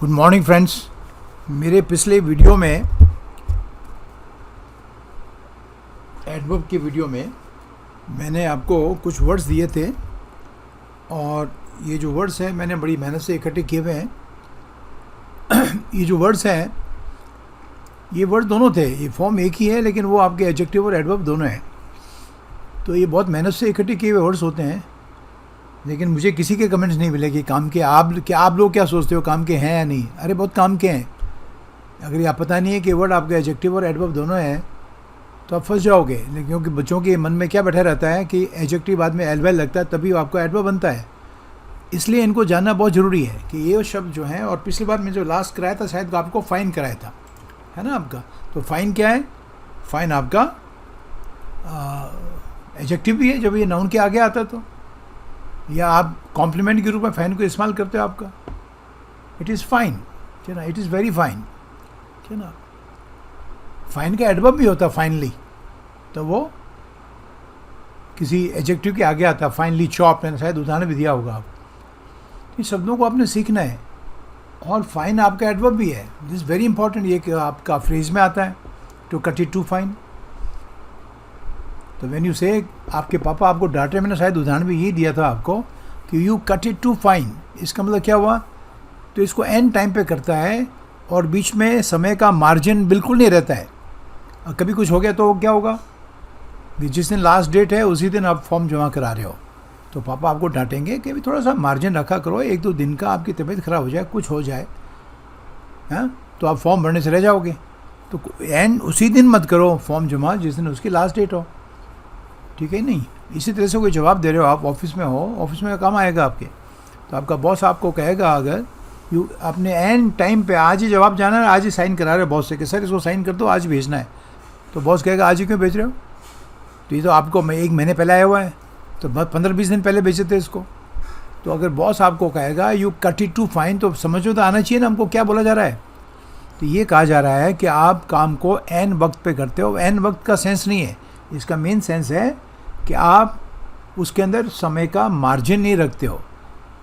Good morning friends. मेरे पिछले video में एडवर्ब की वीडियो में मैंने आपको कुछ वर्ड्स दिए थे और ये जो वर्ड्स हैं मैंने बड़ी मेहनत से इकट्ठे किए हुए हैं। ये जो वर्ड्स हैं ये वर्ड दोनों थे, ये फॉर्म एक ही है लेकिन वो आपके एडजेक्टिव और एडवर्ब दोनों हैं। तो ये बहुत मेहनत से इकट्ठे किए हुए वर्ड्स होते हैं, लेकिन मुझे किसी के कमेंट्स नहीं मिले कि काम के आप लोग क्या सोचते हो, काम के हैं या नहीं। अरे बहुत काम के हैं। अगर ये आप पता नहीं है कि वर्ड आपके एडजेक्टिव और एडवर्ब दोनों हैं तो आप फंस जाओगे। लेकिन क्योंकि बच्चों के मन में क्या बैठा रहता है कि एडजेक्टिव बाद में एल लगता है तभी आपका एडवर्ब बनता है, इसलिए इनको जानना बहुत ज़रूरी है कि ये शब्द जो हैं। और पिछली बार मैं जो लास्ट कराया था शायद आपको फाइन कराया था, है ना आपका। तो फाइन क्या है? फाइन आपका एडजेक्टिव भी है जब ये नाउन के आगे आता है, तो या आप कॉम्प्लीमेंट के रूप में फाइन को इस्तेमाल करते हो। आपका इट इज़ फाइन, है ना, इट इज़ वेरी फाइन, है ना। फाइन का एडवर्ब भी होता है फाइनली, तो वो किसी एडजेक्टिव के आगे आता है। फाइनली चॉप, मैंने शायद उदाहरण भी दिया होगा आप। इन शब्दों को आपने सीखना है। और फाइन आपका एडवर्ब भी है, दिस इज़ वेरी इंपॉर्टेंट। ये आपका फ्रेज में आता है, to cut it too fine. तो व्हेन यू से, आपके पापा आपको डांटे, मैंने शायद उदाहरण भी यही दिया था आपको कि you cut it too fine. इसका मतलब क्या हुआ? तो इसको एंड टाइम पे करता है और बीच में समय का मार्जिन बिल्कुल नहीं रहता है। और कभी कुछ हो गया तो क्या होगा कि जिस दिन लास्ट डेट है उसी दिन आप फॉर्म जमा करा रहे हो, तो पापा आपको डांटेंगे कि भी थोड़ा सा मार्जिन रखा करो, एक दो दिन का आपकी तबीयत ख़राब हो जाए, कुछ हो जाए, हाँ, तो आप फॉर्म भरने से रह जाओगे। तो एंड उसी दिन मत करो फॉर्म जमा जिस दिन उसकी लास्ट डेट हो, ठीक है नहीं। इसी तरह से कोई जवाब दे रहे हो, आप ऑफिस में हो, ऑफिस में काम आएगा आपके। तो आपका बॉस आपको कहेगा, अगर यू अपने एंड टाइम पे आज ही जवाब जाना है, आज ही साइन करा रहे हो बॉस से कि सर इसको साइन कर दो, आज भेजना है, तो बॉस कहेगा आज ही क्यों भेज रहे हो? तो ये तो आपको एक महीने पहले आया हुआ है, तो 15-20 दिन पहले भेजे थे इसको। तो अगर बॉस आपको कहेगा you cut it too fine, तो समझो तो आना चाहिए ना हमको क्या बोला जा रहा है। तो ये कहा जा रहा है कि आप काम को एन वक्त पे करते हो। एन वक्त का सेंस नहीं है, इसका मेन सेंस है कि आप उसके अंदर समय का मार्जिन नहीं रखते हो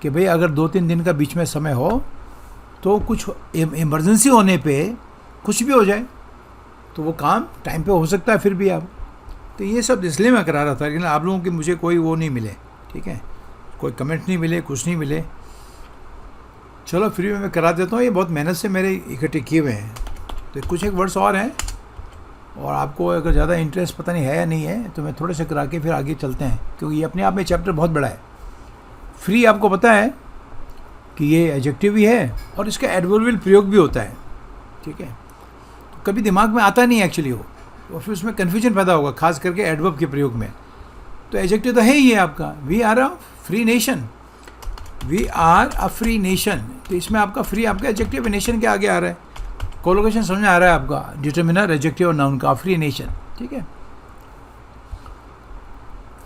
कि भाई अगर 2-3 दिन का बीच में समय हो तो कुछ इमरजेंसी होने पे कुछ भी हो जाए तो वो काम टाइम पे हो सकता है फिर भी आप। तो ये सब इसलिए मैं करा रहा था, लेकिन आप लोगों की मुझे कोई वो नहीं मिले, ठीक है, कोई कमेंट नहीं मिले, कुछ नहीं मिले। चलो फ्री में मैं करा देता हूँ, ये बहुत मेहनत से मेरे इकट्ठे किए हुए हैं। तो कुछ एक वर्ड्स और हैं, और आपको अगर ज़्यादा इंटरेस्ट पता नहीं है या नहीं है तो मैं थोड़े से करा के फिर आगे चलते हैं, क्योंकि ये अपने आप में चैप्टर बहुत बड़ा है। फ्री आपको पता है कि ये एडजेक्टिव भी है और इसका एडवर्बियल प्रयोग भी होता है, ठीक है। तो कभी दिमाग में आता नहीं एक्चुअली वो, और फिर उसमें कन्फ्यूजन पैदा होगा, खास करके एडवर्ब के प्रयोग में। तो एडजेक्टिव तो है ही है आपका, we are a free nation, we are a free nation. तो इसमें आपका फ्री आपका एडजेक्टिव नेशन के आगे आ रहा है। कोलोकेशन समझ में आ रहा है आपका, डिटर्मिनर, एडजेक्टिव और नाउन का, फ्री नेशन, ठीक है।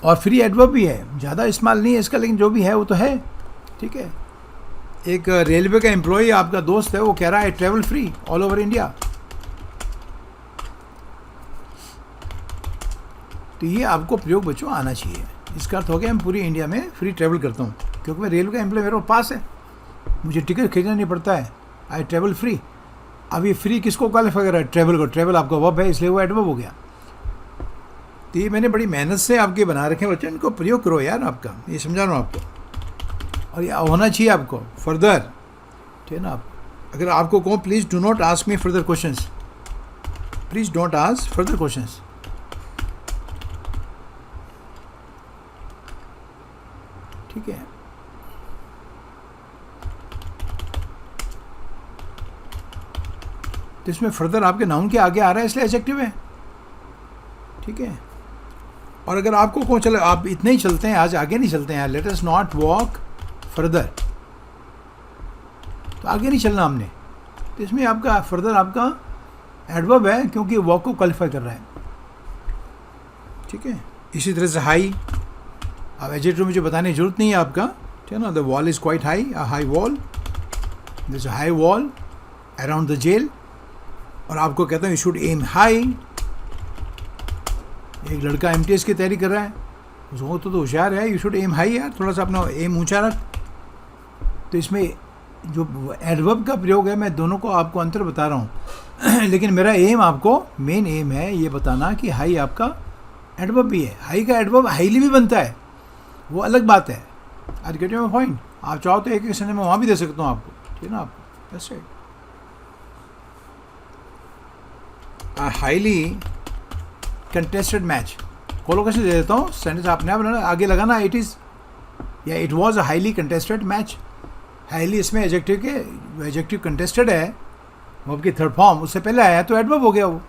और फ्री एडवर्ब भी है, ज़्यादा इस्तेमाल नहीं है इसका, लेकिन जो भी है वो तो है, ठीक है। एक रेलवे का एम्प्लॉय आपका दोस्त है, वो कह रहा है travel free all over India. तो ये आपको प्रयोग बच्चों आना चाहिए। इसका अर्थ हो गया मैं पूरी इंडिया में फ्री ट्रैवल करता हूँ, क्योंकि मैं रेलवे का एम्प्लॉय मेरे पास है, मुझे टिकट खरीदना नहीं पड़ता है, आई ट्रैवल फ्री। अब ये फ्री किसको क्वालिफाई कर रहा है? ट्रैवल को। ट्रैवल आपका वर्ब है, इसलिए वो एडवर्ब हो गया। तो ये मैंने बड़ी मेहनत से आपके बना रखे हैं बच्चों, इनको प्रयोग करो यार आपका, ये समझा रहा हूँ आपको। और ये होना चाहिए आपको फर्दर, ठीक है ना। अगर आपको कहूँ please do not ask me further questions, please don't ask further questions, ठीक है। तो इसमें फर्दर आपके नाउन के आगे आ रहा है, इसलिए एडजेक्टिव है, ठीक है। और अगर आपको कौन चले, आप इतने ही चलते हैं, आज आगे नहीं चलते हैं, let us not walk further, तो आगे नहीं चलना हमने। तो इसमें आपका फर्दर आपका एडवर्ब है, क्योंकि वॉक को क्वालिफाई कर रहा है, ठीक है। इसी तरह से हाई, अब एडजेक्टिव मुझे बताने की जरूरत नहीं है आपका, ठीक है ना। The wall is quite high, a high wall, this high wall around the jail. और आपको कहता हूँ यू शुड एम हाई। एक लड़का एमटीएस की तैयारी कर रहा है, उसको तो होशियार है, यू शुड एम हाई यार, थोड़ा सा अपना एम ऊंचा रख। तो इसमें जो एडवर्ब का प्रयोग है, मैं दोनों को आपको अंतर बता रहा हूँ लेकिन मेरा एम, आपको मेन एम है ये बताना कि हाई आपका एडवर्ब भी है। हाई का एडवर्ब हाईली भी बनता है, वो अलग बात है। आज गेट में पॉइंट, आप चाहो तो एक सेंटेंस में वहाँ भी दे सकता हूँ आपको, ठीक है ना। आपको that's it. Highly contested match, collocation दे देता हूँ, सेंटेंस आपने आप आगे लगाना, इट इज़ या it was a highly contested match. Highly इसमें एडजेक्टिव के, एडजेक्टिव कंटेस्टेड है, वर्ब की थर्ड फॉर्म उससे पहले आया तो एडवर्ब हो गया वो।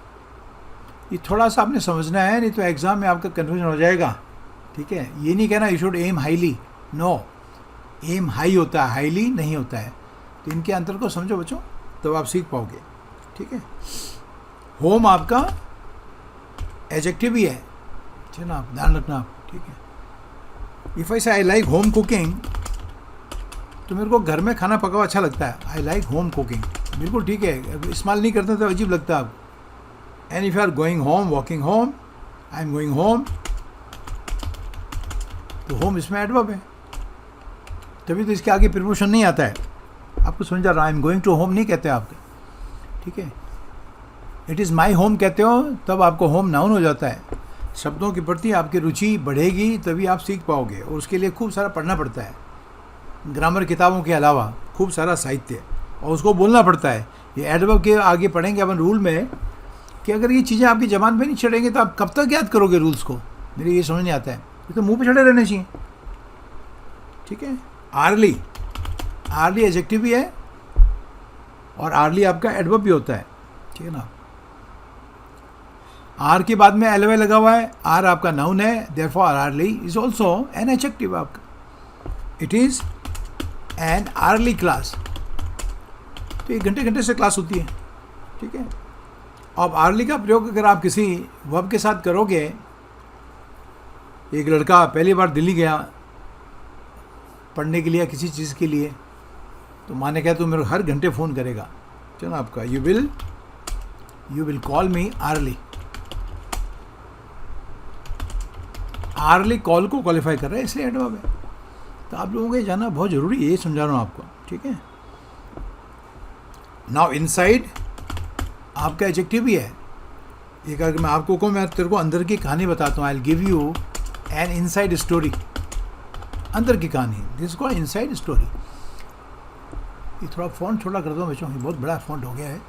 ये थोड़ा सा आपने समझना है, नहीं तो एग्जाम में आपका कन्फ्यूजन हो जाएगा, ठीक है। ये नहीं कहना you should aim highly, no, aim high होता है, हाईली नहीं होता है। तो इनके अंतर को समझो बच्चों, तब आप सीख पाओगे, ठीक है। होम आपका एडजेक्टिव भी है, ठीक है ना, आप ध्यान रखना आप, ठीक है। इफ़ आई से आई लाइक होम कुकिंग, तो मेरे को घर में खाना पका हुआ अच्छा लगता है, आई लाइक होम कुकिंग, बिल्कुल ठीक है। इस्तेमाल नहीं करते तो अजीब लगता है आपको। And if you are going home, walking home, I am going home, तो होम इसमें एडवर्ब है, तभी तो इसके आगे प्रीपोजिशन नहीं आता है। आपको समझ आ रहा है, I am going to home नहीं कहते आपके, ठीक है। इट इज़ माई होम कहते हो, तब आपको होम नाउन हो जाता है। शब्दों के प्रति आपकी रुचि बढ़ेगी तभी आप सीख पाओगे, और उसके लिए खूब सारा पढ़ना पड़ता है, ग्रामर किताबों के अलावा खूब सारा साहित्य, और उसको बोलना पड़ता है। ये एडवर्ब के आगे पढ़ेंगे अपन रूल में, कि अगर ये चीज़ें आपकी ज़बान पे नहीं चढ़ेंगी तो आप कब तक याद करोगे रूल्स को, मेरे ये समझ नहीं आता है। ये तो मुंह पे चढ़े रहने चाहिए, ठीक है। आर्ली, आर्ली एडजेक्टिव भी है, और आर्ली आपका एडवर्ब भी होता है, ठीक है ना। आर के बाद में एल वाई लगा हुआ है, आर आपका नाउन है, therefore early is also an adjective आपका। It is an early class, तो एक घंटे घंटे से क्लास होती है, ठीक है। अब आर्ली का प्रयोग अगर आप किसी वर्ब के साथ करोगे, एक लड़का पहली बार दिल्ली गया पढ़ने के लिए, किसी चीज़ के लिए, तो माँ ने कहा तो मेरे हर घंटे फ़ोन करेगा, चलो आपका you will call me early. Early call को क्वालिफाई कर रहा है, इसलिए एडवर्ब है। तो आप लोगों को ये जानना बहुत ज़रूरी है, ये समझा रहा हूँ आपको, ठीक है। नाउ इनसाइड आपका एडजेक्टिव भी है। एक अगर मैं आपको कहूँ, मैं तेरे को अंदर की कहानी बताता हूँ, I will give you an inside story, अंदर की कहानी, दिस कॉल्ड इनसाइड स्टोरी। ये थोड़ा फ़ॉन्ट छोटा कर दो बच्चों, ये बहुत बड़ा फ़ॉन्ट हो गया है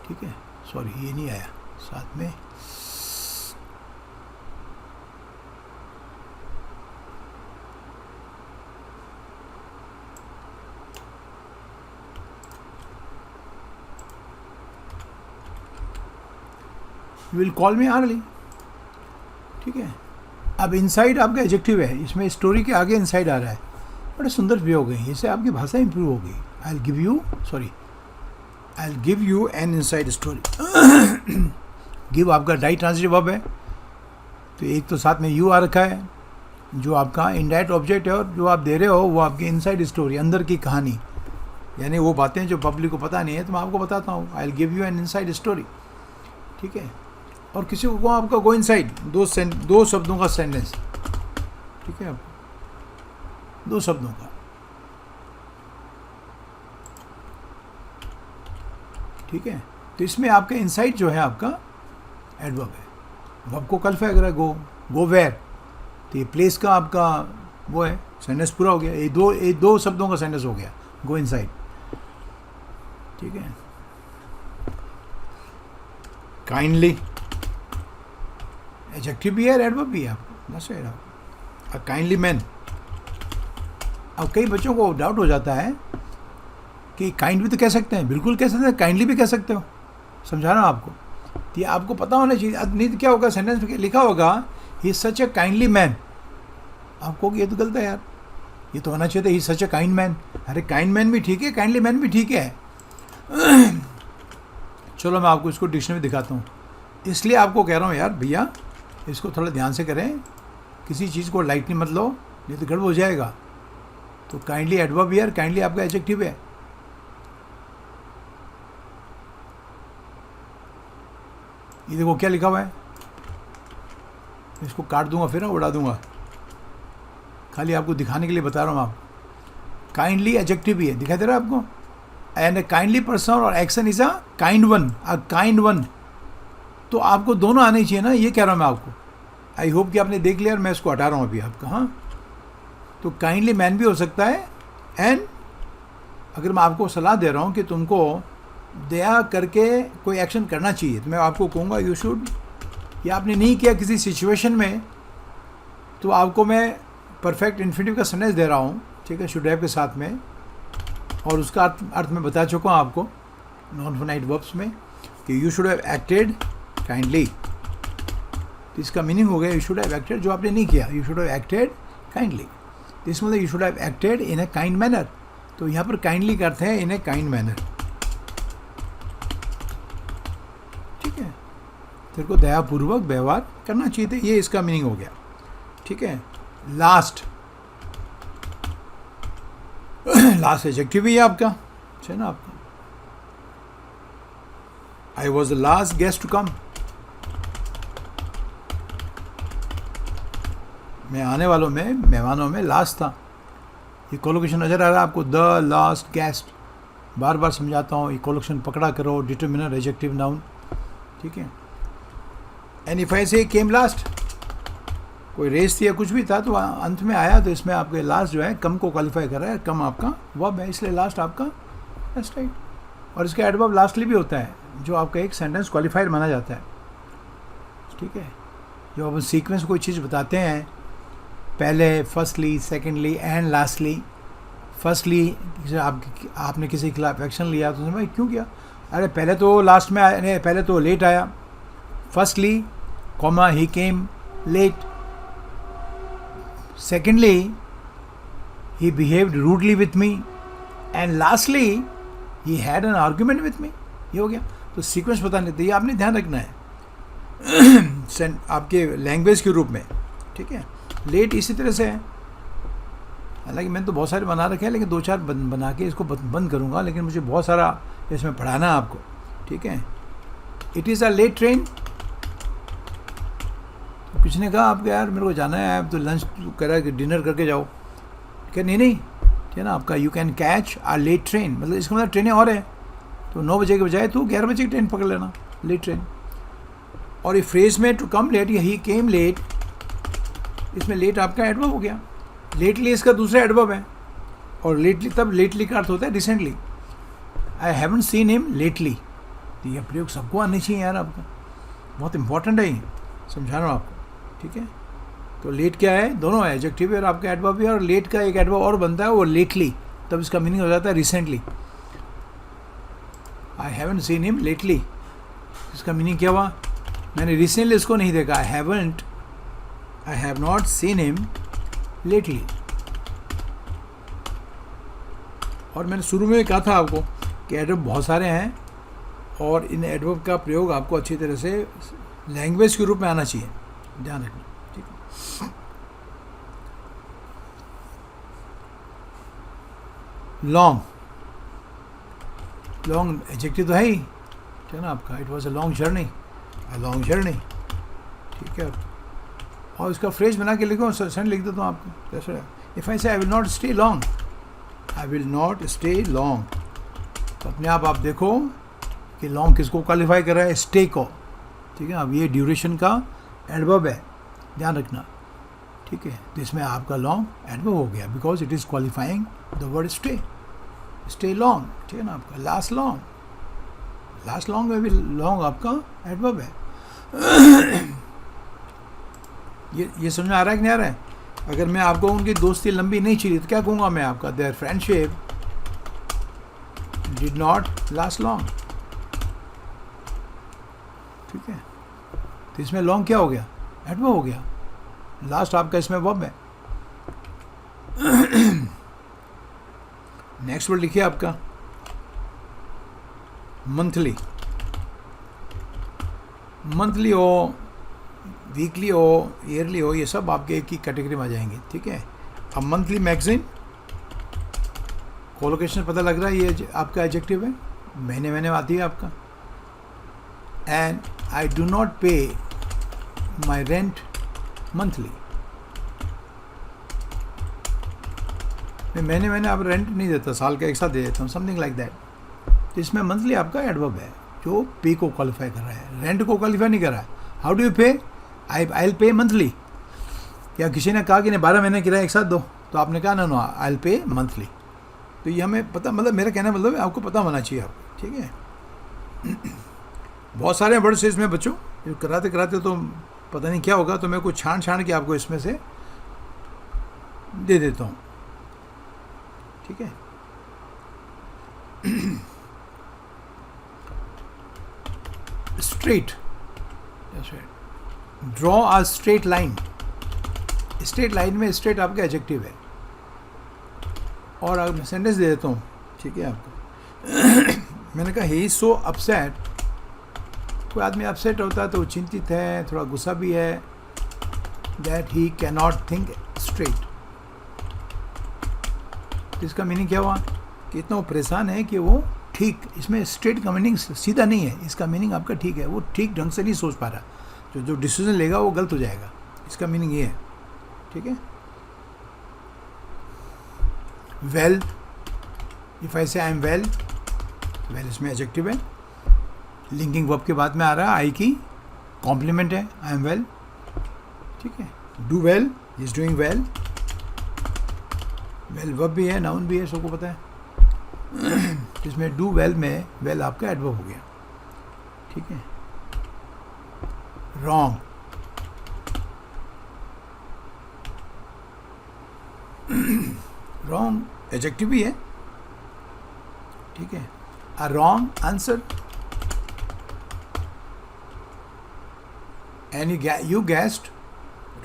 ठीक है, सॉरी ये नहीं आया साथ में। You will call me early, ठीक है। अब इनसाइड आपका एडजेक्टिव है, इसमें स्टोरी के आगे इनसाइड आ रहा है, बड़े सुंदर प्रयोग है, इससे आपकी भाषा इंप्रूव होगी। I will give you an inside story. Give आपका डायरेक्ट ट्रांजिटिव वर्ब है, तो एक तो साथ में यू आ रखा है, जो आपका इनडायरेक्ट ऑब्जेक्ट है, और जो आप दे रहे हो वो आपकी इनसाइड स्टोरी, अंदर की कहानी, यानी वो बातें जो पब्लिक को पता नहीं है तो मैं आपको बताता हूँ। I will give you an inside story, ठीक है। और किसी को आपका गो इनसाइड, दो शब्दों का सेंटेंस, ठीक है, दो शब्दों का, ठीक है। तो इसमें आपका इनसाइड जो है आपका एडवर्ब है, वर्ब को क्वालिफाई कर रहा है। गो वेयर, तो ये प्लेस का आपका वो है, सेंटेंस पूरा हो गया। ये दो शब्दों का सेंटेंस हो गया, गो इनसाइड, ठीक है। काइंडली एडजेक्टिव भी है, एडवर्ब भी है आपको, बस है अ काइंडली मैन। अब कई बच्चों को डाउट हो जाता है कि काइंड भी तो कह सकते हैं, बिल्कुल कह सकते हैं, काइंडली भी कह सकते हो, समझा रहा हूँ आपको। तो ये आपको पता होना चाहिए, अब नहीं तो क्या होगा, सेंटेंस में लिखा होगा ही सच ए काइंडली मैन, आपको ये तो गलत है यार, ये तो होना चाहिए था ही सच ए काइंड मैन। अरे काइंड मैन भी ठीक है, काइंडली मैन भी ठीक है। चलो मैं आपको इसको डिक्शनरी दिखाता हूँ, इसलिए आपको कह रहा हूँ यार भैया इसको थोड़ा ध्यान से करें, किसी चीज़ को लाइटली मत लो, नहीं तो गड़बड़ हो जाएगा। तो काइंडली एडवर्ब यार, काइंडली आपका एडजेक्टिव है। ये देखो क्या लिखा हुआ है, इसको काट दूंगा फिर उड़ा दूंगा, खाली आपको दिखाने के लिए बता रहा हूँ आप। काइंडली एडजेक्टिव भी है, दिखाई दे रहा है आपको। एंड काइंडली पर्सन और action is a kind one, a kind one. तो आपको दोनों आने चाहिए ना, ये कह रहा हूँ मैं आपको। आई होप कि आपने देख लिया और मैं इसको हटा रहा हूँ अभी आपका। हाँ, तो काइंडली मैन भी हो सकता है। एंड अगर मैं आपको सलाह दे रहा हूँ कि तुमको दया करके कोई एक्शन करना चाहिए, तो मैं आपको कहूँगा यू शुड। या आपने नहीं किया किसी सिचुएशन में, तो आपको मैं परफेक्ट इन्फिनिटिव का सेंटेंस दे रहा हूँ, ठीक है, शुड हैव के साथ में, और उसका अर्थ मैं बता चुका हूँ आपको नॉन फाइनाइट वर्ब्स में कि you should have acted kindly. तो इसका मीनिंग हो गया यू शुड हैव एक्टेड, जो आपने नहीं किया, you should have acted kindly. तो इसमें मतलब you should have acted in a kind manner. तो यहाँ पर काइंडली का अर्थ है इन ए काइंड मैनर, ठीक है, तेरे को दयापूर्वक व्यवहार करना चाहिए था, ये इसका मीनिंग हो गया, ठीक है। लास्ट लास्ट एडजेक्टिव ही है आपका, है ना आपका। I was the last guest to come, मैं आने वालों में, मेहमानों में लास्ट था। ये कोलोकेशन नजर आ रहा है आपको, द लास्ट गेस्ट। बार बार समझाता हूँ, ये कोलोकेशन पकड़ा करो, डिटरमिनर एडजेक्टिव नाउन, ठीक है। एंड इफ आई से केम लास्ट, कोई रेस थी या कुछ भी था तो अंत में आया, तो इसमें आपके लास्ट जो है कम को क्वालिफाई कर रहा है, कम आपका वर्ब है, इसलिए लास्ट आपका लास्ट राइट। और इसका एडवर्ब लास्टली भी होता है, जो आपका एक सेंटेंस क्वालिफाइड माना जाता है, ठीक है। जो आप सीक्वेंस कोई चीज़ बताते हैं, पहले, firstly, secondly and lastly. Firstly आपने किसी के खिलाफ एक्शन लिया तो भाई क्यों किया, अरे पहले तो लास्ट में आया, पहले तो लेट आया। Firstly comma he came late. Secondly, he behaved rudely with me, and lastly, he had an argument with me. ये हो गया। तो सीक्वेंस बताने तो ये आपने ध्यान रखना है आपके लैंग्वेज के रूप में, ठीक है। लेट इसी तरह से है, हालांकि मैंने तो बहुत सारे बना रखे हैं, लेकिन दो चार बना के इसको बंद करूँगा, लेकिन मुझे बहुत सारा इसमें पढ़ाना है आपको, ठीक है। It is a late train. किसी ने कहा आपको यार मेरे को जाना है, आप तो लंच करा के डिनर करके जाओ, क्या नहीं, ठीक है ना आपका। You can catch a late train, मतलब इसका मतलब ट्रेनें और है, तो 9 बजे के बजाय तो 11 बजे की ट्रेन पकड़ लेना, लेट ट्रेन। और ये फ्रेज में टू कम लेट या ही केम लेट, इसमें लेट आपका एडवर्ब हो गया, लेटली इसका दूसरा एडवर्ब है। और लेटली तब लेटली का अर्थ होता है recently. I haven't seen him lately, तो यह प्रयोग सबको आना चाहिए यार आपका, बहुत इंपॉर्टेंट है ये, समझा रहा हूँ आपको, ठीक है। तो लेट क्या है, दोनों है, एडजेक्टिव और आपका एडवर्ब भी, और लेट का एक एडवर्ब और बनता है वो लेटली, तब इसका मीनिंग हो जाता है recently. I haven't seen him lately, इसका मीनिंग क्या हुआ, मैंने रिसेंटली इसको नहीं देखा। I have not seen him lately. और मैंने शुरू में कहा था आपको कि एडवर्ब बहुत सारे हैं, और इन एडवर्ब का प्रयोग आपको अच्छी तरह से लैंग्वेज के रूप में आना चाहिए, ध्यान रखना, ठीक है। लॉन्ग एडजेक्टिव तो है ही, ठीक है ना आपका। It was a long journey, ठीक है। और इसका फ्रेज बना के लिखो, सेंटेंस लिख देता हूँ आपको, कैसे। इफ आई से I will not stay long, तो अपने आप देखो कि लॉन्ग किसको क्वालिफाई कर रहा है, स्टे को, ठीक है। अब ये ड्यूरेशन का एडवर्ब है, ध्यान रखना, ठीक है। तो इसमें आपका लॉन्ग एडवर्ब हो गया, because it is qualifying the word stay long, ठीक है ना आपका। लास्ट लॉन्ग में भी लॉन्ग आपका एडवर्ब है। ये समझ में आ रहा है कि नहीं आ रहा है। अगर मैं आपको उनकी दोस्ती लंबी नहीं चली तो क्या कहूँगा मैं आपका, their friendship did not last long, ठीक है। तो इसमें लॉन्ग क्या हो गया, एडवर्ब हो गया। लास्ट आपका इसमें वर्ब है। नेक्स्ट वर्ड लिखिए आपका मंथली हो, वीकली हो, ईयरली हो, ये सब आपके एक ही कैटेगरी में आ जाएंगे, ठीक है। अब मंथली मैगजीन, कोलोकेशन पता लग रहा है, ये आपका एडजेक्टिव है, महीने में आती है आपका। एंड आई डू नॉट पे माई रेंट मंथली, मैं महीने आप रेंट नहीं देता, साल का एक साथ दे देता हूँ, समथिंग लाइक दैट। तो इसमें मंथली आपका एडवर्ब है जो पे को क्वालिफाई कर रहा है, रेंट को क्वालिफाई नहीं कर रहा है। हाउ डू यू पे? आई विल पे मंथली। या किसी ने कहा कि नहीं 12 महीने किराया एक साथ दो, तो आपने कहा no I will pay monthly. तो ये हमें पता, मतलब मेरा कहना मतलब है आपको पता होना चाहिए आपको, ठीक है। बहुत सारे वर्ड्स हैं इसमें बच्चों, जो कराते कराते तो पता नहीं क्या होगा, तो मैं कुछ छान के आपको इसमें से दे देता हूँ, ठीक है। Straight, draw a straight line. Straight line में स्ट्रेट आपका एडजेक्टिव है। और अगर मैं सेंटेंस दे देता हूँ, ठीक है आपको। मैंने कहा ही इज सो अपसेट। कोई आदमी अपसेट होता है तो वो चिंतित है, थोड़ा गुस्सा भी है, that he can not think straight. तो इसका मीनिंग क्या हुआ कि इतना वो परेशान है कि वो ठीक, इसमें स्ट्रेट का मीनिंग सीधा नहीं है, इसका मीनिंग आपका ठीक है, वो ठीक ढंग से नहीं सोच पा रहा, जो डिसीजन लेगा वो गलत हो जाएगा, इसका मीनिंग ये है, ठीक है। वेल, इफ आई से आई एम वेल, वेल इसमें एडजेक्टिव है, लिंकिंग वर्ब के बाद में आ रहा है, आई की कॉम्प्लीमेंट है, आई एम वेल, ठीक है। Do well, is doing well, well verb भी है, नाउन भी है, सबको पता है। इसमें डू वेल में वेल आपका एडवर्ब हो गया, ठीक है। रॉन्ग, रॉन्ग एडजेक्टिव भी है, ठीक है। A wrong answer, and you guessed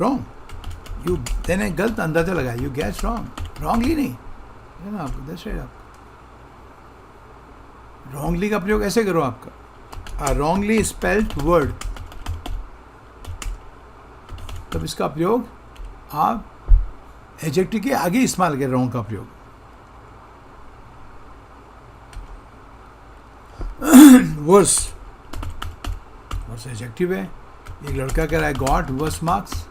wrong, you देने गलत अंदाजा लगा, यू गेस्ड रॉन्ग, रॉन्गली नहीं है ना आपको, दैट्स राइट। आपको रॉन्गली का प्रयोग ऐसे करो आपका, अ रॉन्गली स्पेल्ड वर्ड, तब इसका प्रयोग आप एडजेक्टिव के आगे इस्तेमाल करें, रॉन्ग का प्रयोग। वर्स, वर्स एडजेक्टिव है। एक लड़का कह रहा है गॉट वर्स मार्क्स,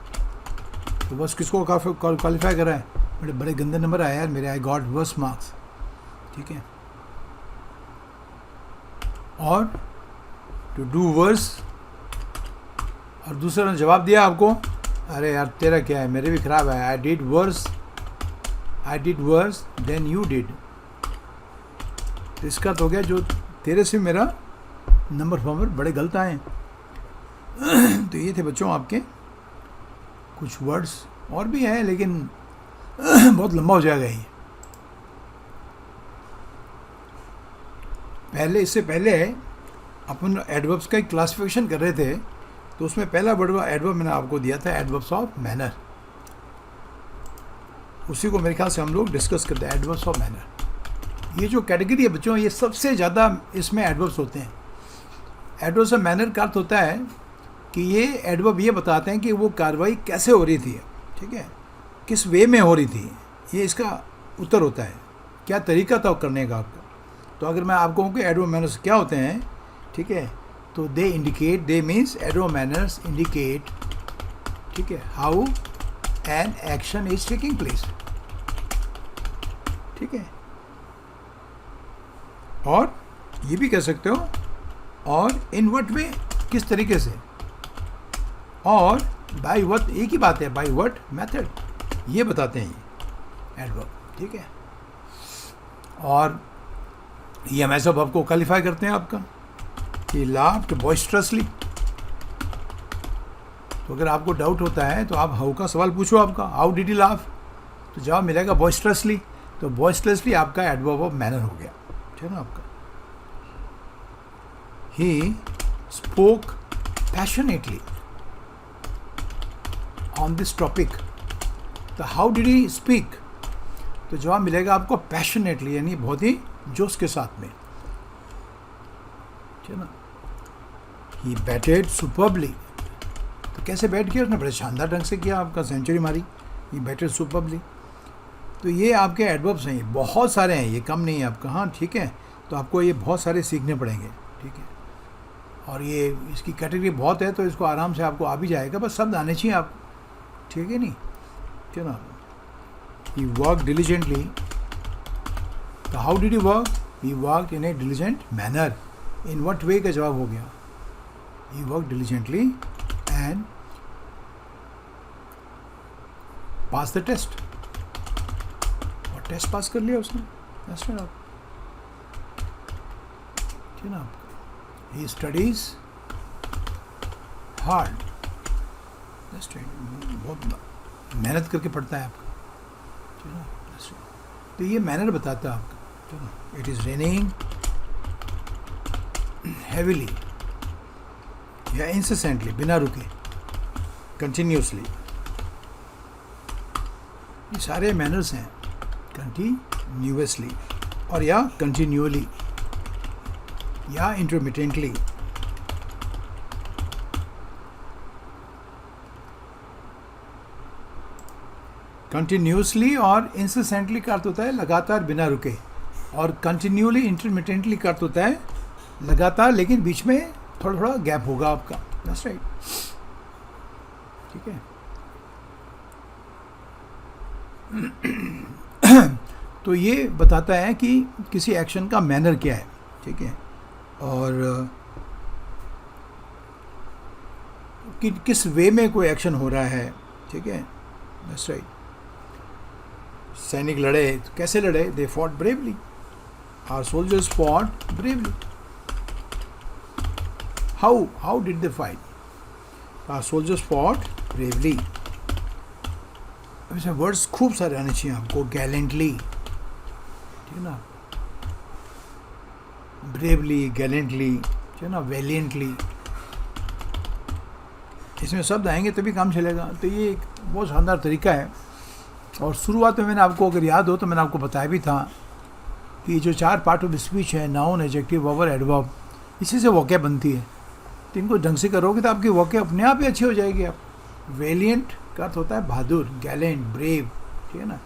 तो वर्स किसको क्वालिफाई कर रहा है, बड़े बड़े गंदे नंबर आए यार मेरे, आई गॉट वर्स मार्क्स, ठीक है। और टू डू वर्स, और दूसरा ने जवाब दिया आपको, अरे यार तेरा क्या है, मेरे भी खराब है, I did worse than you did. तो इसका तो हो गया जो तेरे से मेरा नंबर फॉर्मर बड़े गलत आए। तो ये थे बच्चों आपके कुछ वर्ड्स, और भी हैं लेकिन बहुत लंबा हो जाएगा ये। इससे पहले अपन एडवर्ब्स का एक क्लासिफिकेशन कर रहे थे, तो उसमें पहला वर्ड एडवर्ब मैंने आपको दिया था एडवर्ब्स ऑफ मैनर, उसी को मेरे ख्याल से हम लोग डिस्कस करते हैं, एडवर्ब्स ऑफ मैनर। ये जो कैटेगरी है बच्चों, ये सबसे ज़्यादा इसमें एडवर्ब्स होते हैं। एडवर्ब्स ऑफ मैनर का अर्थ होता है कि ये एडवर्ब ये बताते हैं कि वो कार्रवाई कैसे हो रही थी, ठीक है, किस वे में हो रही थी, ये इसका उत्तर होता है, क्या तरीका था करने का आपका। तो अगर मैं आपको कहूँ कि एडवर्ब मैनर्स क्या होते हैं, ठीक है, तो they indicate, they means adverb manners indicate, ठीक है, how an action is taking place, ठीक है। और ये भी कह सकते हो, और इन व्हाट वे, किस तरीके से, और बाय व्हाट, एक ही बात है, बाय व्हाट मेथड, ये बताते हैं ये एडवर्ब, ठीक है। और ये हम ऐसा वर्ब को क्वालिफाई करते हैं आपका, कि लाफ्ड बॉइस्टरसली। तो अगर आपको डाउट होता है तो आप हाउ का सवाल पूछो आपका, हाउ डिड ही लाफ, तो जवाब मिलेगा बॉइस्टरसली। तो बॉइस्टरसली आपका एडवर्ब ऑफ मैनर हो गया, ठीक है ना आपका। He spoke passionately on this topic, तो हाउ डिड ही स्पीक, तो जवाब मिलेगा आपको पैशनेटली, यानी बहुत ही जोश के साथ में, ठीक है ना। ही बैटेड सुपर्बली, तो कैसे बैट किया उसने, बड़े शानदार ढंग से किया, आपका सेंचुरी मारी, ही बैटेड सुपर्बली। तो ये आपके एडवर्ब्स हैं, ये बहुत सारे हैं, ये कम नहीं है आपका, हाँ ठीक है। तो आपको ये बहुत सारे सीखने पड़ेंगे, ठीक है। और ये इसकी कैटेगरी बहुत है, तो इसको आराम से आपको आ भी जाएगा, बस शब्द आने चाहिए आप, ठीक है नहीं, ठीक है ना। He worked diligently. तो how did he work? He worked in a diligent manner. In what way का जवाब हो गया? He worked diligently and passed the test. और टेस्ट पास कर लिया उसने. That's right. ठीक है ना? He studies hard. That's right. बहुत मेहनत करके पढ़ता है आपका. ठीक है ना? That's right. तो ये मैनर बताता है आपका. It is raining heavily या incessantly, बिना रुके, continuously. ये सारे मैनर्स हैं. continuously और या continually या intermittently. कंटिन्यूसली और इंसेसेंटली का अर्थ होता है लगातार बिना रुके, और कंटिन्यूली इंटरमिटेंटली का अर्थ होता है लगातार लेकिन बीच में थोड़ा थोड़ा गैप होगा आपका. That's right. ठीक है. तो ये बताता है कि किसी एक्शन का मैनर क्या है. ठीक है. और कि किस वे में कोई एक्शन हो रहा है. ठीक है. That's right. सैनिक लड़े तो कैसे लड़े? They fought bravely. Our soldiers fought bravely. How did they fight? Our soldiers fought bravely. अब इसमें वर्ड्स खूब सारे आने चाहिए आपको. गैलेंटली, ठीक है ना, ब्रेवली, गैलेंटली, ठीक है ना, वैलियंटली. इसमें शब्द आएंगे तभी काम चलेगा. तो ये एक बहुत शानदार तरीका है. और शुरुआत में मैंने आपको, अगर याद हो तो मैंने आपको बताया भी था कि जो 4 पार्ट ऑफ स्पीच है, नाउन, एडजेक्टिव, वर्ब, एडवर्ब, इसी से वॉक्या बनती है. तो इनको ढंग से करोगे तो आपकी वॉक्या अपने आप ही अच्छी हो जाएगी. आप वेलिएंट का अर्थ होता है बहादुर, गैलेंट, ब्रेव. ठीक है ना.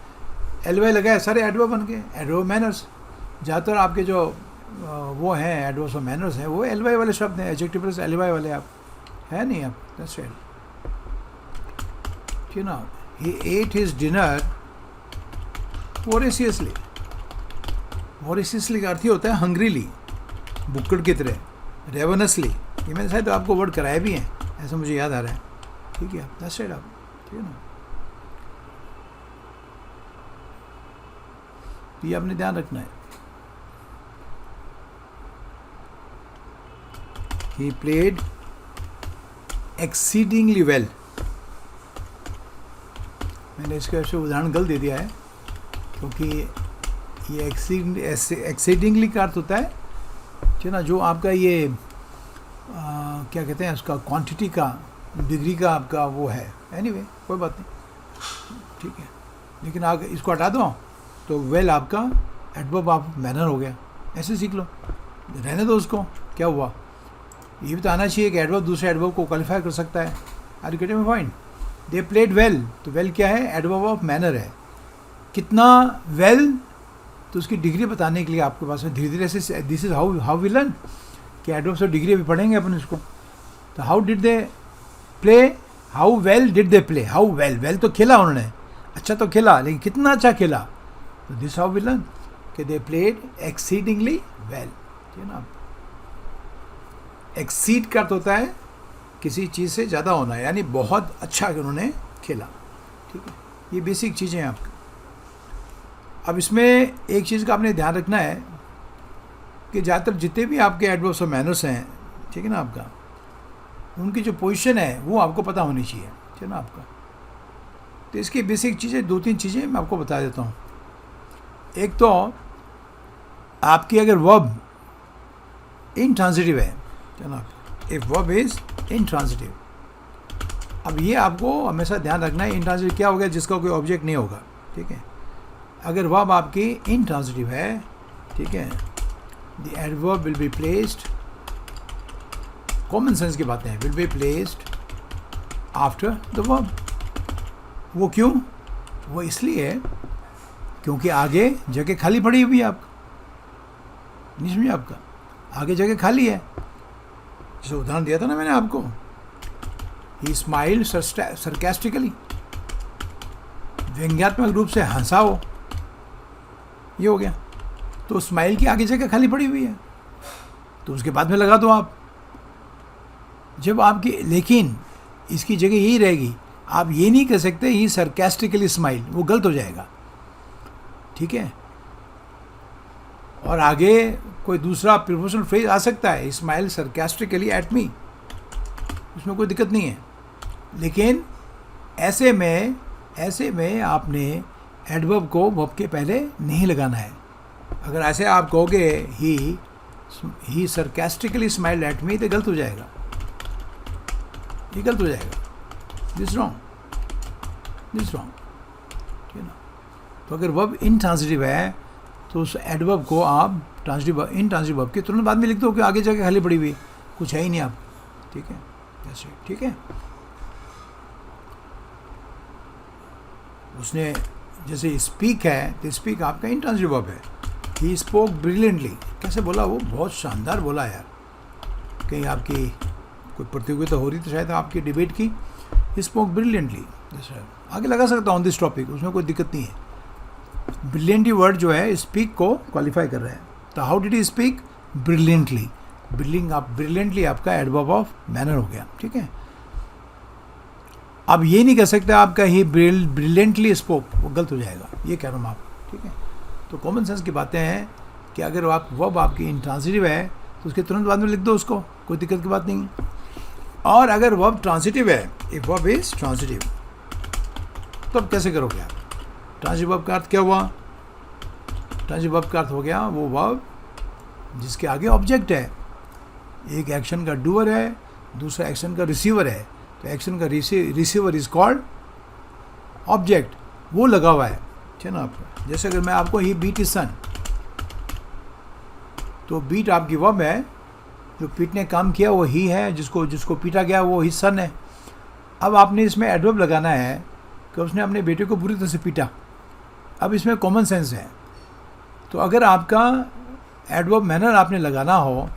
एलवाई लगाए, सारे एडवर्ब बन गए. Adverb manners. ज़्यादातर आपके जो वो हैं एडवर्ब्स और मैनर्स हैं वो एलवाई वाले शब्द हैं. एडजेक्टिव प्लस एलवाई वाले आप है नहीं आप. That's right. ठीक है ना. He ate his dinner voraciously. Voraciously का अर्थ ही होता है hungrily, बुक्कड़ की तरह. Ravenously, ये मैंने शायद आपको वर्ड कराया भी है, ऐसा मुझे याद आ रहा है. ठीक है. That's right आप. ठीक है ना. ये आपने ध्यान रखना है. He played exceedingly well. मैंने इसका ऐसे उदाहरण गलत दे दिया है क्योंकि ये एक्सीडिंगली का अर्थ होता है, ठीक है ना, जो आपका ये क्या कहते हैं उसका क्वांटिटी का, डिग्री का आपका वो है. एनीवे कोई बात नहीं. ठीक है. लेकिन आगे इसको हटा दो तो वेल आपका एडवर्ब ऑफ मैनर हो गया. ऐसे सीख लो, रहने दो उसको. क्या हुआ? ये भी तो आना चाहिए कि एडवर्ब दूसरे एडवर्ब को क्वालिफाई कर सकता है. Are you getting my point? They played well, तो वेल क्या है? एडवर्ब ऑफ मैनर है. कितना वेल, तो उसकी डिग्री बताने के लिए आपके पास है. धीरे धीरे से this is how we learn कि एडवर्ब से डिग्री भी पढ़ेंगे अपन इसको. तो how did they play, how well did they play. How well, well तो खेला उन्होंने, अच्छा तो खेला, लेकिन कितना अच्छा खेला. तो दिस हाउ वी लर्न कि दे प्लेड एक्सीडिंगली वेल. ठीक है ना. एक्सीड का अर्थ होता है किसी चीज़ से ज़्यादा होना, यानी बहुत अच्छा उन्होंने खेला. ठीक है. ये बेसिक चीज़ें हैं आपकी. अब इसमें एक चीज़ का आपने ध्यान रखना है कि ज़्यादातर जितने भी आपके एडवर्ब्स और मैनर्स हैं, ठीक है ना, आपका उनकी जो पोजीशन है वो आपको पता होनी चाहिए. ठीक है ना आपका. तो इसकी बेसिक चीज़ें 2-3 चीज़ें मैं आपको बता देता हूँ. एक तो आपकी अगर वर्ब इंट्रांजिटिव है, ठीक है ना, इफ वर्ब इज इंट्रांजिटिव. अब ये आपको हमेशा ध्यान रखना है. इंट्रांजिटिव क्या हो गया? जिसका कोई ऑब्जेक्ट नहीं होगा. ठीक है. अगर वर्ब आपकी इंट्रांजिटिव है, ठीक है, the adverb will be placed, common sense की बातें हैं, will be placed after the verb. वो क्यों? वो इसलिए क्योंकि आगे जगह खाली पड़ी हुई है आपका. नहीं समझे आपका? आगे जगह खाली है. जैसे उदाहरण दिया था ना मैंने आपको, ही स्माइल्ड सरकास्टिकली. व्यंग्यात्मक रूप से हंसा हो, ये हो गया। तो स्माइल की आगे जगह खाली पड़ी हुई है, तो उसके बाद में लगा दो आप। जब आपकी, लेकिन इसकी जगह यही रहेगी, आप ये नहीं कह सकते ही सरकास्टिकली स्माइल, वो गलत हो जाएगा, ठीक है। और आगे कोई दूसरा प्रिपोजिशनल फ्रेज आ सकता है, स्माइल सरकास्टिकली एट मी, उसमें कोई दिक्कत नहीं है। लेकिन ऐसे में आपने एडवर्ब को वर्ब के पहले नहीं लगाना है। अगर ऐसे आप कहोगे ही सरकास्टिकली स्माइल्ड एट मी, तो गलत हो जाएगा, ये गलत हो जाएगा, दिस रॉन्ग, ठीक है ना। तो अगर वर्ब इंट्रांजिटिव है तो उस एडवर्ब को आप इंट्रांजिटिव वर्ब के तुरंत बाद में लिख दो कि आगे जाके खाली पड़ी हुई, कुछ है ही नहीं आप, ठीक है, जैसे, ठीक है। उसने जैसे स्पीक है, तो स्पीक आपका इंट्रांजिटिव वर्ब है। ही स्पोक ब्रिलियंटली, कैसे बोला वो, बहुत शानदार बोला यार। कहीं आपकी कोई प्रतियोगिता हो रही तो शायद आपकी डिबेट की, ही स्पोक ब्रिलियंटली, जैसे आगे लगा सकता हूँ दिस टॉपिक, उसमें कोई दिक्कत नहीं है। ब्रिलियंटली वर्ड जो है स्पीक को क्वालिफाई कर रहा है। तो how did he speak, brilliantly. Brilliantly आपका एडवर्ब ऑफ मैनर हो गया, ठीक है। अब ये नहीं कह सकते आपका ही ब्रिलियंटली स्पोक, वो गलत हो जाएगा, ये कह रहा हूँ आप, ठीक है। तो कॉमन सेंस की बातें हैं कि अगर आप वर्ब आपकी इंट्रांसिटिव है तो उसके तुरंत बाद में लिख दो उसको, कोई दिक्कत की बात नहीं है। और अगर वर्ब ट्रांसिटिव है, इफ वर्ब इज ट्रांसिटिव, तो अब कैसे करोगे आप। ट्रांसिटिव वर्ब का अर्थ क्या हुआ, ट्रांसिटिव वर्ब का अर्थ हो गया वो वर्ब जिसके आगे ऑब्जेक्ट है। एक एक्शन का डूअर है, दूसरा एक्शन का रिसीवर है, तो एक्शन का रिसीवर इज कॉल्ड ऑब्जेक्ट, वो लगा हुआ है, ठीक है ना। आपको जैसे अगर मैं आपको ही बीट इज सन, तो बीट आपकी वर्ब है, जो पीटने काम किया वो ही है, जिसको पीटा गया वो ही सन है। अब आपने इसमें एडवर्ब लगाना है कि उसने अपने बेटे को बुरी तरह से पीटा। अब इसमें कॉमन सेंस है, तो अगर आपका एडवर्ब मैनर आपने लगाना हो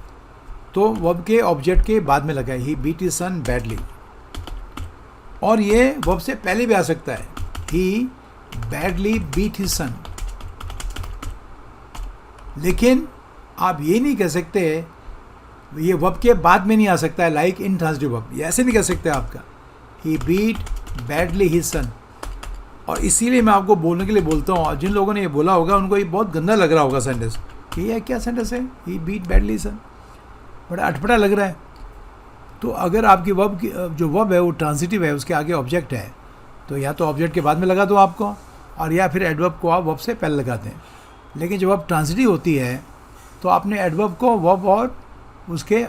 तो वर्ब के ऑब्जेक्ट के बाद में लगाए, ही बीट हिज सन बैडली। और ये वर्ब से पहले भी आ सकता है, ही बैडली बीट हिज सन। लेकिन आप ये नहीं कह सकते, ये वर्ब के बाद में नहीं आ सकता है, लाइक इंट्रांसिटिव वर्ब, ये ऐसे नहीं कह सकते आपका, ही बीट बैडली हिज सन। और इसीलिए मैं आपको बोलने के लिए बोलता हूँ, और जिन लोगों ने ये बोला होगा उनको ये बहुत गंदा लग रहा होगा सेंटेंस, कि ये क्या सेंटेंस है, ही बीट बैडली सन, बड़ा अटपटा लग रहा है। तो अगर आपकी वर्ब की जो वर्ब है वो ट्रांसिटिव है, उसके आगे ऑब्जेक्ट है, तो या तो ऑब्जेक्ट के बाद में लगा दो आपको, और या फिर एडवर्ब को आप वर्ब से पहले लगाते हैं। लेकिन जब वर्ब ट्रांसिटिव होती है तो आपने एडवर्ब को वर्ब और उसके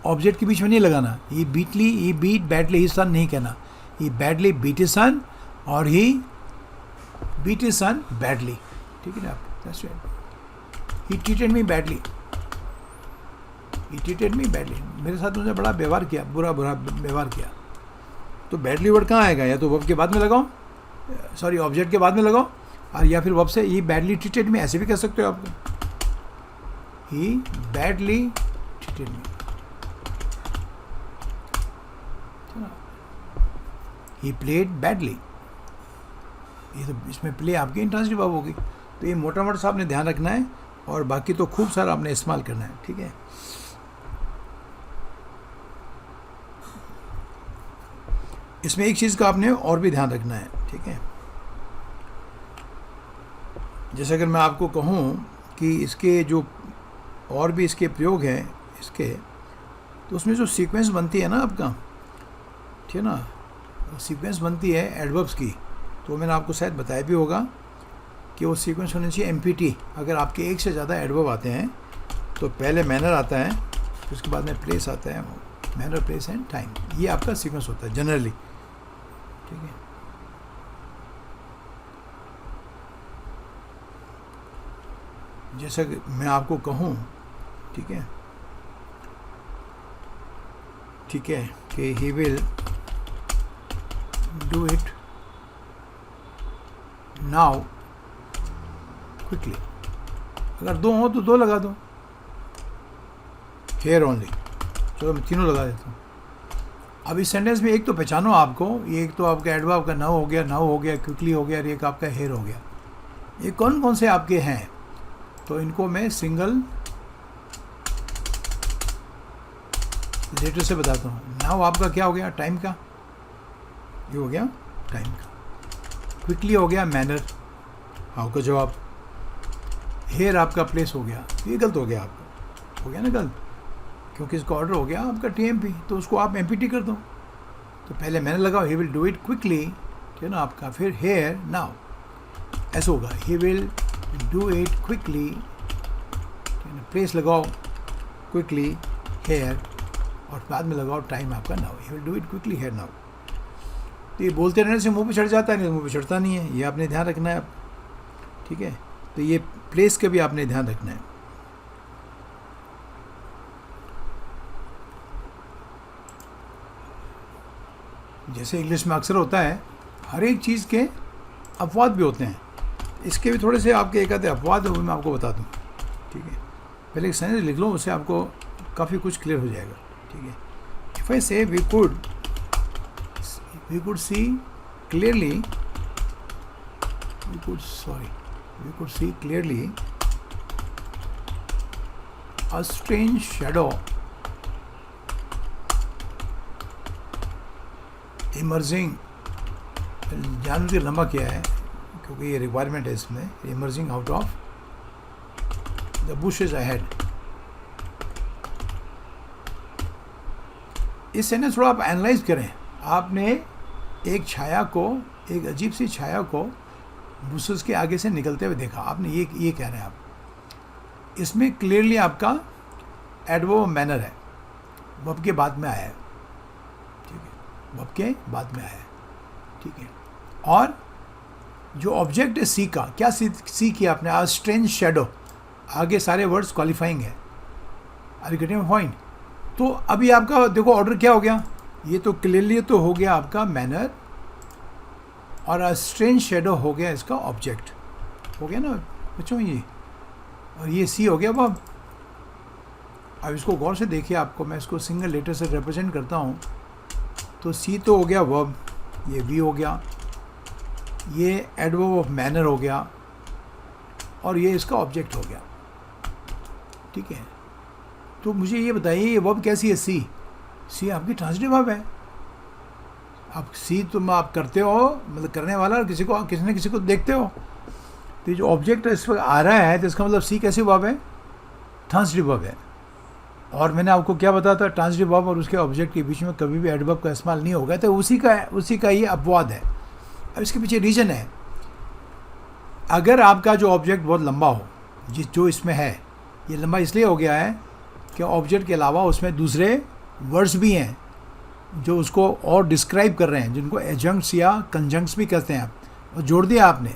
ऑब्जेक्ट के बीच में नहीं लगाना। ही बीट बैडली हिज सन नहीं कहना, ही बैडली बीट हिज सन और ही बीट हिज सन बैडली, ठीक है ना। That's right, he treated me badly, he treated me badly, मेरे साथ उन्होंने बड़ा व्यवहार किया, बुरा व्यवहार किया। तो बैडली वर्ड कहाँ आएगा, या तो वर्ब के बाद में लगाओ, सॉरी ऑब्जेक्ट के बाद में लगाओ, और या फिर वर्ब से ही बैडली ट्रीटेड मी, ऐसे भी कह सकते हो आप, he badly treated me, he played badly. ये तो इसमें प्ले आपकी इंट्रांसिटिव वर्ब होगी। तो ये मोटा मोटा सा आपने ध्यान रखना है, और बाकी तो खूब सारा आपने इस्तेमाल करना है, ठीक है। इसमें एक चीज़ का आपने और भी ध्यान रखना है, ठीक है। जैसे अगर मैं आपको कहूँ कि इसके जो और भी इसके प्रयोग हैं इसके, तो उसमें जो सीक्वेंस बनती है ना आपका, ठीक है ना, सीक्वेंस बनती है एडवर्ब्स की, तो मैंने आपको शायद बताया भी होगा कि वो सीक्वेंस होनी चाहिए MPT। अगर आपके एक से ज़्यादा एडवर्ब आते हैं तो पहले मैनर आता है, उसके बाद में प्लेस आता है, मैनर, प्लेस एंड टाइम, ये आपका सीक्वेंस होता है जनरली, ठीक है। जैसा कि मैं आपको कहूँ, ठीक है, कि ही will do it now quickly. अगर दो हो तो दो लगा दो, हेयर ओनली, चलो मैं तीनों लगा देता हूँ, अब इस सेंटेंस में एक तो पहचानो आपको, ये एक तो आपका एडवर्ब का नाउ हो गया, क्विकली हो गया, और एक आपका हेयर हो गया। ये कौन कौन से आपके हैं, तो इनको मैं सिंगल लेटर से बताता हूँ। नाउ आपका क्या हो गया, टाइम का, ये हो गया टाइम का। क्विकली हो गया मैनर, हाउ का जवाब। हेयर आपका प्लेस हो गया, ये गलत हो गया आपका, हो गया ना गलत, क्योंकि इसका ऑर्डर हो गया आपका TMP, तो उसको आप MPT कर दो। तो पहले मैंने लगाओ, he will do it quickly, ठीक है ना आपका। फिर हेयर, नाउ ऐसा होगा, he will do it quickly, place लगाओ क्विकली हेयर, और बाद में लगाओ टाइम आपका now, he will do it quickly here now. तो ये बोलते रहने से मुंह पे चढ़ जाता है, नहीं मुंह पे चढ़ता नहीं है, ये आपने ध्यान रखना है, ठीक है। तो ये प्लेस का भी आपने ध्यान रखना है। जैसे इंग्लिश में अक्सर होता है, हर एक चीज़ के अपवाद भी होते हैं, इसके भी थोड़े से आपके एक आधे अपवाद वो मैं आपको बता दूँ, ठीक है। पहले एक सेंटेंस लिख लो, उससे आपको काफ़ी कुछ क्लियर हो जाएगा, ठीक है। इफ आई से we could see clearly, we could see clearly a strange shadow emerging, जानबूझ के लंबा किया है क्योंकि ये रिक्वायरमेंट है इसमें, emerging out of the bushes ahead। इस सेंटेंस थोड़ा आप एनालाइज करें। आपने एक छाया को, एक अजीब सी छाया को बुशेस के आगे से निकलते हुए देखा, आपने ये कह रहे हैं आप। इसमें क्लियरली आपका एडवर्ब मैनर है, वर्ब के बाद में आया है, ठीक है, वर्ब के बाद में आया है, ठीक है। और जो ऑब्जेक्ट है सी का, क्या सी किया आपने, आज स्ट्रेंज शेडो, आगे सारे वर्ड्स क्वालिफाइंग है, are you getting my point. तो अभी आपका देखो ऑर्डर क्या हो गया, ये तो क्लियरली तो हो गया आपका मैनर, और अ स्ट्रेंज शेडो हो गया इसका ऑब्जेक्ट, हो गया ना बच्चों ये, और ये सी हो गया। अब इसको गौर से देखिए, आपको मैं इसको सिंगल लेटर से रिप्रेजेंट करता हूँ। तो सी तो हो गया वर्ब, ये वी हो गया, ये एडवर्ब ऑफ मैनर हो गया, और ये इसका ऑब्जेक्ट हो गया, ठीक है। तो मुझे ये बताइए, ये वर्ब कैसी है, सी आपकी ट्रांजिटिव वर्ब है। आप सी तुम आप करते हो, मतलब करने वाला, और किसी न किसी को देखते हो। तो ये जो ऑब्जेक्ट इस वक्त आ रहा है, तो इसका मतलब सी कैसी वर्ब है, ट्रांजिटिव वर्ब है। और मैंने आपको क्या बताया था, ट्रांजिटिव वर्ब और उसके ऑब्जेक्ट के बीच में कभी भी एडवर्ब का इस्तेमाल नहीं होगा, तो उसी का ये अपवाद है। अब इसके पीछे रीज़न है, अगर आपका जो ऑब्जेक्ट बहुत लंबा हो, जो इसमें है, ये लंबा इसलिए हो गया है कि ऑब्जेक्ट के अलावा उसमें दूसरे वर्ड्स भी हैं जो उसको और डिस्क्राइब कर रहे हैं, जिनको एडजंक्ट्स या कंजंक्ट्स भी कहते हैं आप, और जोड़ दिया आपने,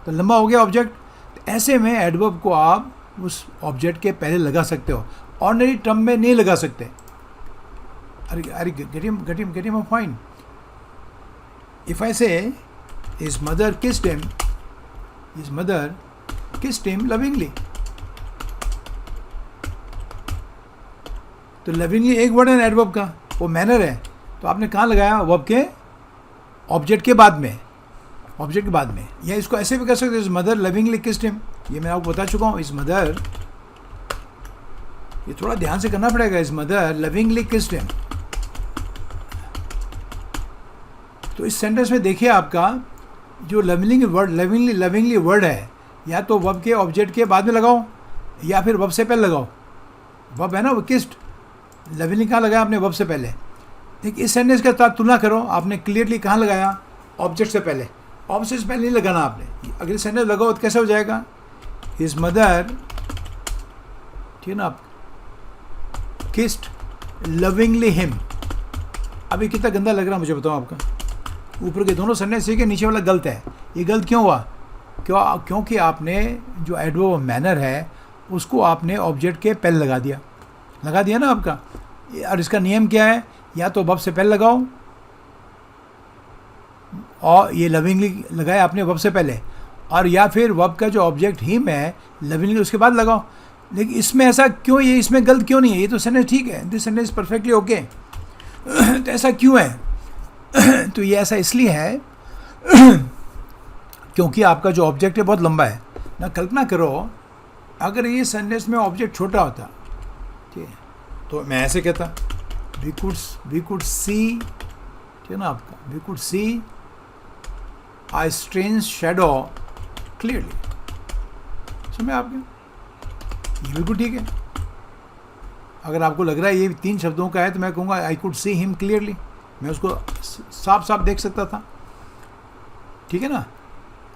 तो लंबा हो गया ऑब्जेक्ट। तो ऐसे में एडवर्ब को आप उस ऑब्जेक्ट के पहले लगा सकते हो, ऑर्डिनरी टर्म में नहीं लगा सकते। अरे get him fine. If I say his mother kissed him lovingly, तो लविंगली एक वर्ड है एडवर्ब का, वो मैनर है, तो आपने कहाँ लगाया, वर्ब के ऑब्जेक्ट के बाद में, या इसको ऐसे भी कर सकते हो, इस मदर लविंगली किस्ड हिम, ये मैं आपको बता चुका हूँ। इस मदर, ये थोड़ा ध्यान से करना पड़ेगा, इस मदर लविंगली किस्ड हिम। तो इस सेंटेंस में देखिए, आपका जो लविंगली वर्ड है, या तो वर्ब के ऑब्जेक्ट के बाद में लगाओ, या फिर वर्ब से पहले लगाओ। वर्ब है ना वो किस्ड, लविंगली कहाँ लगाया आपने, वर्ब से पहले। देखिए इस सेंटेंस के साथ तुलना करो, आपने क्लियरली कहाँ लगाया, ऑब्जेक्ट से पहले। ऑब्जेक्ट से पहले नहीं लगाना आपने, अगर सेंटेंस लगाओ तो कैसे हो जाएगा, हिज मदर, ठीक है ना, आप किस्ड लविंगली हिम। अभी कितना गंदा लग रहा है मुझे बताओ आपका, ऊपर के दोनों सेंटेंस ठीक है, नीचे वाला गलत है। ये गलत क्यों हुआ, क्योंकि आपने जो एडवर्ब मैनर है उसको आपने ऑब्जेक्ट के पहले लगा दिया ना आपका। और इसका नियम क्या है, या तो वर्ब से पहले लगाओ, और ये लविंगली लगाया आपने वर्ब से पहले, और या फिर वर्ब का जो ऑब्जेक्ट हिम है लविंगली उसके बाद लगाओ। लेकिन इसमें ऐसा क्यों, ये इसमें गलत क्यों नहीं है, ये तो सेंटेंस ठीक है, दिस सेंटेंस परफेक्टली ओके। तो ऐसा क्यों है? तो ये ऐसा इसलिए है क्योंकि आपका जो ऑब्जेक्ट है बहुत लंबा है ना। कल्पना करो अगर ये सेंटेंस में ऑब्जेक्ट छोटा होता, ठीक है, तो मैं ऐसे कहता वी कुड सी, ठीक है ना आपका, we could see a strange shadow clearly. समझे आपके? ये बिल्कुल ठीक है। अगर आपको लग रहा है ये 3 शब्दों का है तो मैं कहूँगा I could see him clearly, मैं उसको साफ साफ देख सकता था, ठीक है ना।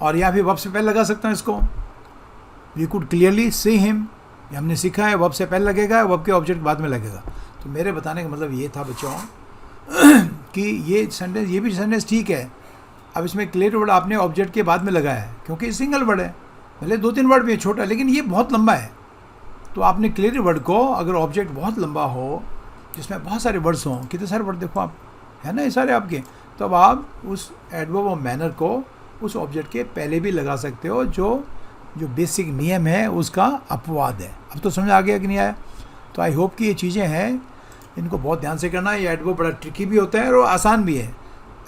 और यहाँ भी वर्ब से पहले लगा सकता हूँ इसको, we could clearly see him, ये हमने सीखा है वर्ब से पहले लगेगा, वर्ब के ऑब्जेक्ट बाद में लगेगा। तो मेरे बताने का मतलब ये था बच्चों कि ये सेंटेंस, ये भी सेंटेंस ठीक है। अब इसमें क्लियर वर्ड आपने ऑब्जेक्ट के बाद में लगाया है क्योंकि सिंगल वर्ड है, भले 2-3 वर्ड भी है छोटा, लेकिन ये बहुत लंबा है। तो आपने क्लियर वर्ड को, अगर ऑब्जेक्ट बहुत लंबा हो जिसमें बहुत सारे वर्ड्स हों, कितने सारे वर्ड देखो आप, है ना ये सारे आपके, तो अब आप उस एडवर्ब और मैनर को उस ऑब्जेक्ट के पहले भी लगा सकते हो, जो बेसिक नियम है उसका अपवाद है। अब तो समझ आ गया कि नहीं आया? तो आई होप कि ये चीज़ें हैं, इनको बहुत ध्यान से करना। ये एडवर्ब बड़ा ट्रिकी भी होता है और आसान भी है।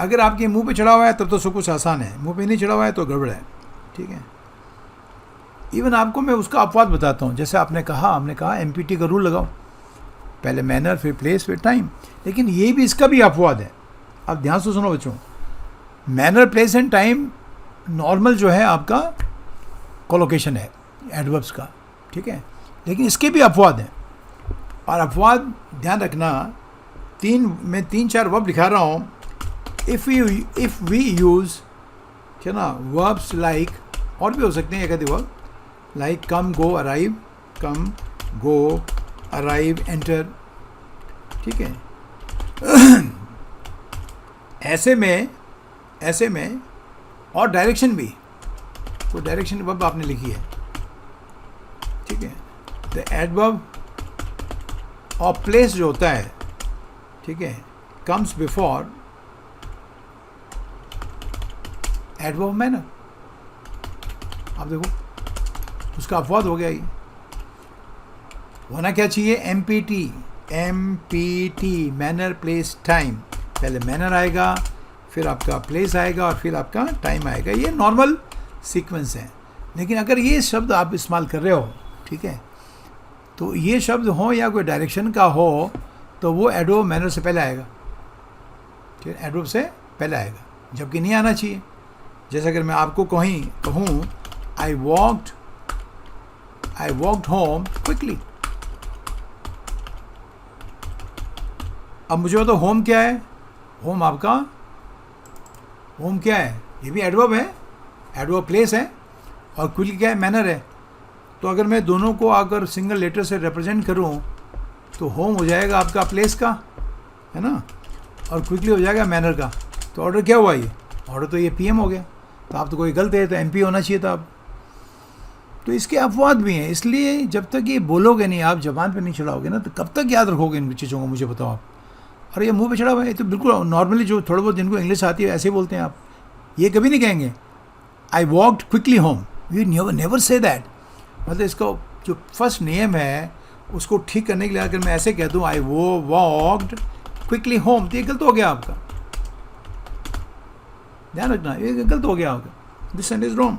अगर आपके मुंह पे चढ़ा हुआ है तब तो सब कुछ आसान है, मुंह पे नहीं चढ़ा हुआ है तो गड़बड़ है, ठीक है। इवन आपको मैं उसका अपवाद बताता हूँ। जैसे आपने कहा, हमने कहा MPT का रूल लगाओ, पहले मैनर, फिर प्लेस, फिर टाइम, लेकिन ये भी, इसका भी अपवाद है। आप ध्यान से सुनो बच्चों, manner, place and time normal जो है आपका कोलोकेशन है एडवर्ब्स का, ठीक है, लेकिन इसके भी अपवाद हैं। और अपवाद ध्यान रखना, 3-4 वर्ब दिखा रहा हूँ। इफ़ वी यूज़, क्या ना, वर्ब्स लाइक, और भी हो सकते हैं एक आधे वर्ब, लाइक कम, गो, अराइव, कम, गो, अराइव, एंटर, ठीक है। ऐसे में और डायरेक्शन भी, तो डायरेक्शन वर्ब आपने लिखी है, ठीक है। द एडवर्ब और प्लेस जो होता है, ठीक है, कम्स बिफोर एडवर्ब मैनर। आप देखो उसका अपवाद हो गया। ये होना क्या चाहिए? MPT, manner, place, time. पहले मैनर आएगा, फिर आपका प्लेस आएगा और फिर आपका टाइम आएगा। ये नॉर्मल सीक्वेंस है। लेकिन अगर ये शब्द आप इस्तेमाल कर रहे हो, ठीक है, तो ये शब्द हो या कोई डायरेक्शन का हो तो वो एडवर्ब मैनर से पहले आएगा, ठीक है, एडवर्ब से पहले आएगा, जबकि नहीं आना चाहिए। जैसे अगर मैं आपको कहूँ आई वॉकड होम क्विकली। अब मुझे बताओ होम क्या है? होम आपका, होम क्या है? ये भी एडवर्ब है, एडवर्ब प्लेस है, और क्विकली क्या है? मैनर है। तो अगर मैं दोनों को अगर सिंगल लेटर से रिप्रेजेंट करूं तो होम हो जाएगा आपका प्लेस का, है ना, और क्विकली हो जाएगा मैनर का। तो ऑर्डर क्या हुआ? ये ऑर्डर तो ये PM हो गया। तो आप तो कोई गलत है, तो MP होना चाहिए था आप। तो इसके अपवाद भी हैं, इसलिए जब तक ये बोलोगे नहीं, आप जबान पे नहीं चढ़ाओगे ना, तो कब तक याद रखोगे इन चीज़ों को? मुझे बताओ आप। और ये मुंह पे चढ़ा हुआ है, तो बिल्कुल नॉर्मली जो थोड़ा बहुत जिनको इंग्लिश आती है ऐसे बोलते हैं आप। ये कभी नहीं कहेंगे I walked quickly home, you never say that. मतलब इसका जो फर्स्ट नियम है उसको ठीक करने के लिए अगर मैं ऐसे कह दूँ आई वॉकड क्विकली होम, तो ये गलत हो गया आपका। ध्यान रखना, ये गलत हो गया आपका, दिस सेंटेंस इज रॉन्ग।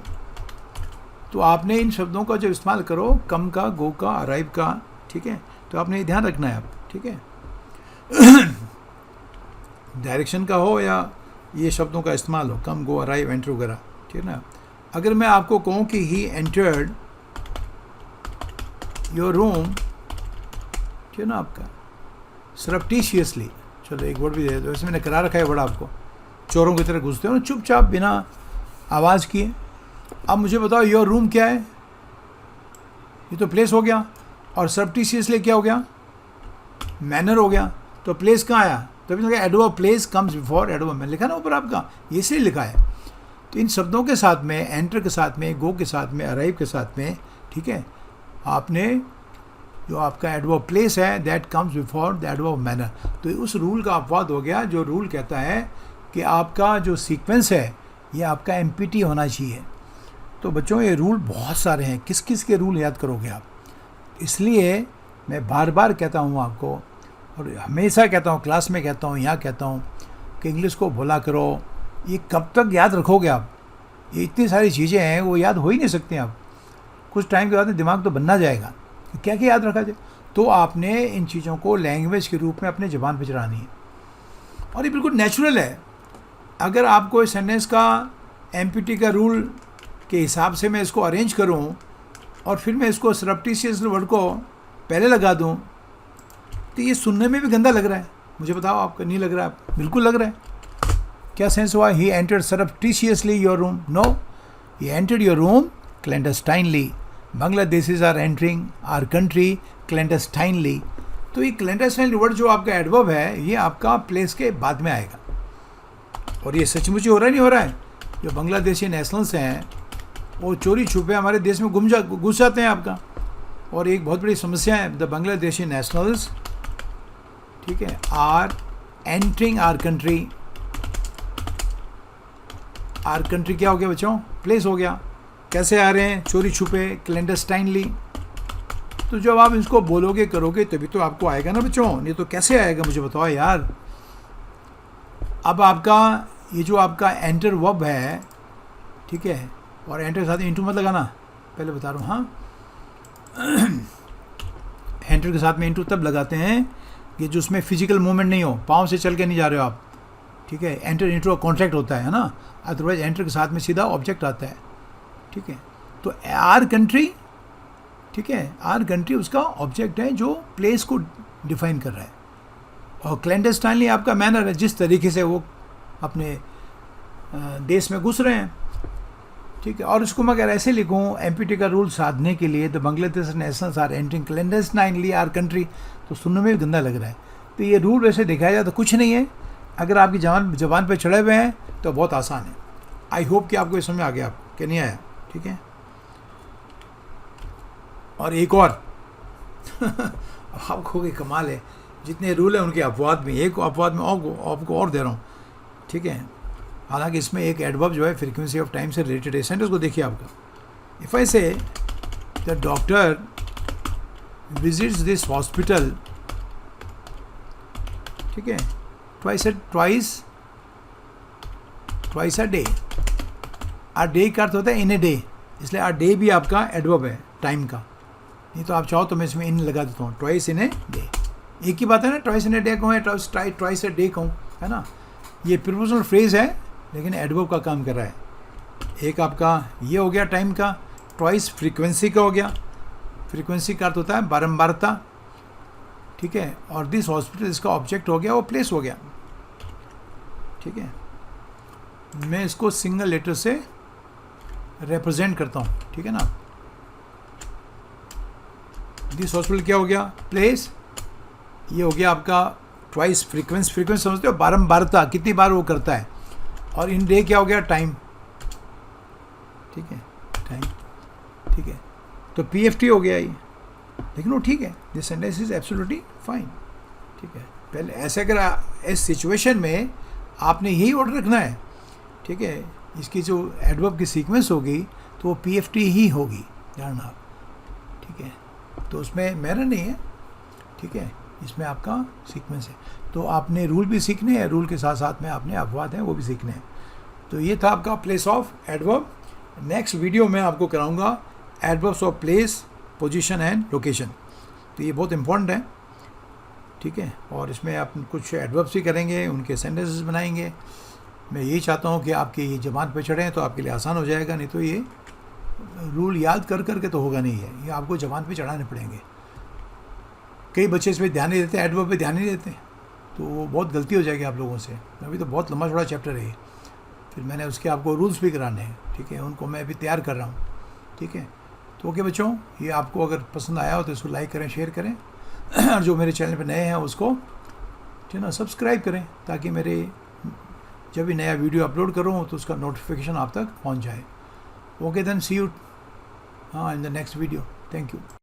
तो आपने इन शब्दों का जब इस्तेमाल करो, कम का, गो का, अराइव का, ठीक है, तो आपने ये ध्यान रखना है आप, ठीक है। डायरेक्शन का हो या ये शब्दों का इस्तेमाल हो, कम, गो, अराइव, एंटर वगैरह, ठीक है ना। अगर मैं आपको कहूँ कि ही एंटर्ड योर रूम, ठीक है ना आपका, सरप्टिशियसली, चलो एक वर्ड भी दे दो, वैसे मैंने करा रखा है वर्ड आपको, चोरों की तरह घुसते हो ना चुपचाप बिना आवाज़ किए। अब मुझे बताओ योर रूम क्या है? ये तो प्लेस हो गया, और सरप्टिशियसली क्या हो गया? मैनर हो गया। तो प्लेस कहाँ आया? तभी तो adverb place comes before adverb manner, लिखा ना ऊपर आपका, ये इसलिए लिखा है। तो इन शब्दों के साथ में, एंटर के साथ में, गो के साथ में, अराइव के साथ में, ठीक है, आपने जो आपका एडवर्ब प्लेस है that comes before the adverb manner, तो उस रूल का अपवाद हो गया। जो रूल कहता है कि आपका जो सीक्वेंस है ये आपका MPT होना चाहिए। तो बच्चों ये रूल बहुत सारे हैं, किस किस के रूल याद करोगे आप? इसलिए मैं बार बार कहता हूँ आपको, और हमेशा कहता हूँ, क्लास में कहता हूँ, यहाँ कहता हूँ कि इंग्लिश को भोला करो। ये कब तक याद रखोगे आप? ये इतनी सारी चीज़ें हैं, वो याद हो ही नहीं सकती आप। कुछ टाइम के बाद दिमाग तो बनना जाएगा, क्या क्या याद रखा जाए। तो आपने इन चीज़ों को लैंग्वेज के रूप में अपने ज़बान पर चढ़ानी है, और ये बिल्कुल नेचुरल है। अगर आपको इस सेंटेंस का एमपीटी का रूल के हिसाब से मैं इसको अरेंज करूं और फिर मैं इसको सरप्टिशियस वर्ड को पहले लगा दूं, तो ये सुनने में भी गंदा लग रहा है। मुझे बताओ, आपको नहीं लग रहा है? बिल्कुल लग रहा है। क्या सेंस हुआ? He entered surreptitiously your room? No, he entered your room clandestinely. Bangladeshis are entering our country clandestinely. तो ये क्लैंडस्टाइन वर्ड जो आपका एडवर्ब है, ये आपका प्लेस के बाद में आएगा। और ये सचमुच हो रहा है, नहीं हो रहा है? जो बांग्लादेशी नेशनल्स हैं वो चोरी छुपे हमारे देश में घुस जाते हैं आपका। और एक बहुत बड़ी समस्या है, द बांग्लादेशी नेशनल्स, ठीक है, are entering our country. Our country क्या हो गया बच्चों? प्लेस हो गया। कैसे आ रहे हैं? चोरी छुपे, क्लैंडस्टाइनली। तो जब आप इसको बोलोगे करोगे तभी तो आपको आएगा ना बच्चों, नहीं तो कैसे आएगा? मुझे बताओ यार। अब आपका ये जो आपका एंटर वर्ब है, ठीक है, और एंटर के साथ इंटू मत लगाना, पहले बता रहा हूँ। हाँ, एंटर के साथ में इंटू तब लगाते हैं कि जो उसमें फिजिकल मूवमेंट नहीं हो, पाँव से चल के नहीं जा रहे हो आप, ठीक है। एंटर इंटू का कॉन्ट्रैक्ट होता है ना, अदरवाइज एंटर के साथ में सीधा ऑब्जेक्ट आता है, ठीक है। तो आर कंट्री, ठीक है, आर कंट्री उसका ऑब्जेक्ट है जो प्लेस को डिफाइन कर रहा है। और क्लैंडस्टाइनली आपका मैनर है, जिस तरीके से वो अपने देश में घुस रहे हैं, ठीक है। और इसको मैं अगर ऐसे लिखूँ, एमपीटी का रूल साधने के लिए the Bangladesh nationals are entering clandestinely our country, तो सुनने में भी गंदा लग रहा है। तो ये रूल वैसे देखा जाए तो कुछ नहीं है, अगर आपकी जबान पे चढ़े हुए हैं तो बहुत आसान है। आई होप कि आपको ये समझ आ गया, आपको क्या नहीं आया, ठीक है। और एक और आपको कोई कमाल है, जितने रूल हैं उनके अपवाद में, एक अपवाद में आपको और दे रहा हूँ, ठीक है। हालांकि इसमें एक एडवर्ब जो है फ्रीक्वेंसी ऑफ टाइम से रिलेटेड है। सेंटेंस को देखिए आपका, if I say the doctor visits this hospital, ठीक है, twice a day. A day का अर्थ होता है इन ए डे, इसलिए आ डे भी आपका एडवर्ब है टाइम का। नहीं तो आप चाहो तो मैं इसमें इन लगा देता हूँ, ट्वाइस इन ए डे, एक ही बात है ना। ट्वाइस इन ए डे कहूँ या ट्वाइस अ डे कहूँ, है ना। ये प्रीपोजिशनल फ्रेज है लेकिन एडवर्ब का काम कर रहा है। एक आपका ये हो गया टाइम का, ट्वाइस फ्रीक्वेंसी का हो गया। फ्रीक्वेंसी का अर्थ होता है बारंबारता, ठीक है। और दिस हॉस्पिटल इसका ऑब्जेक्ट हो गया, वो प्लेस हो गया, ठीक है। मैं इसको सिंगल लेटर से रिप्रेजेंट करता हूँ, ठीक है ना। दिस हॉस्पिटल क्या हो गया? प्लेस। ये हो गया आपका ट्वाइस फ्रीक्वेंसी समझते हो, बारंबारता, कितनी बार वो करता है। और इन डे क्या हो गया? टाइम, ठीक है, टाइम, ठीक है। तो PFT हो गया ये, लेकिन वो ठीक है, this sentence is absolutely fine, ठीक है। पहले ऐसे अगर इस सिचुएशन में आपने यही ऑर्डर रखना है, ठीक है। इसकी जो एडवर्ब की सीक्वेंस होगी तो वो PFT ही होगी, जानना आप, ठीक है। तो उसमें मेरा नहीं है, ठीक है, इसमें आपका सीक्वेंस है। तो आपने रूल भी सीखने हैं, रूल के साथ साथ में आपने अपवाद हैं वो भी सीखने हैं। तो ये था आपका place of adverb. Next video में आपको कराऊंगा adverbs of place, position and location. तो ये बहुत इंपॉर्टेंट है, ठीक है। और इसमें आप कुछ एडवर्ब्स भी करेंगे, उनके सेंटेंसेस बनाएंगे। मैं यही चाहता हूँ कि आपकी ये जबान पे चढ़ें तो आपके लिए आसान हो जाएगा, नहीं तो ये रूल याद कर के तो होगा नहीं है, ये आपको जबान पे चढ़ाने पड़ेंगे। कई बच्चे इस पर ध्यान नहीं देते, एडवर्ब पे ध्यान नहीं देते, तो वो बहुत गलती हो जाएगी आप लोगों से। अभी तो बहुत लंबा चौड़ा चैप्टर है, फिर मैंने उसके आपको रूल्स भी कराने हैं, ठीक है, उनको मैं अभी तैयार कर रहा हूँ, ठीक है। तो ओके बच्चों, ये आपको अगर पसंद आया हो तो इसको लाइक करें, शेयर करें, और जो मेरे चैनल पे नए हैं उसको, ठीक है ना, सब्सक्राइब करें, ताकि मेरे जब भी नया वीडियो अपलोड करूँ तो उसका नोटिफिकेशन आप तक पहुँच जाए। Okay then, see you in the next video. Thank you.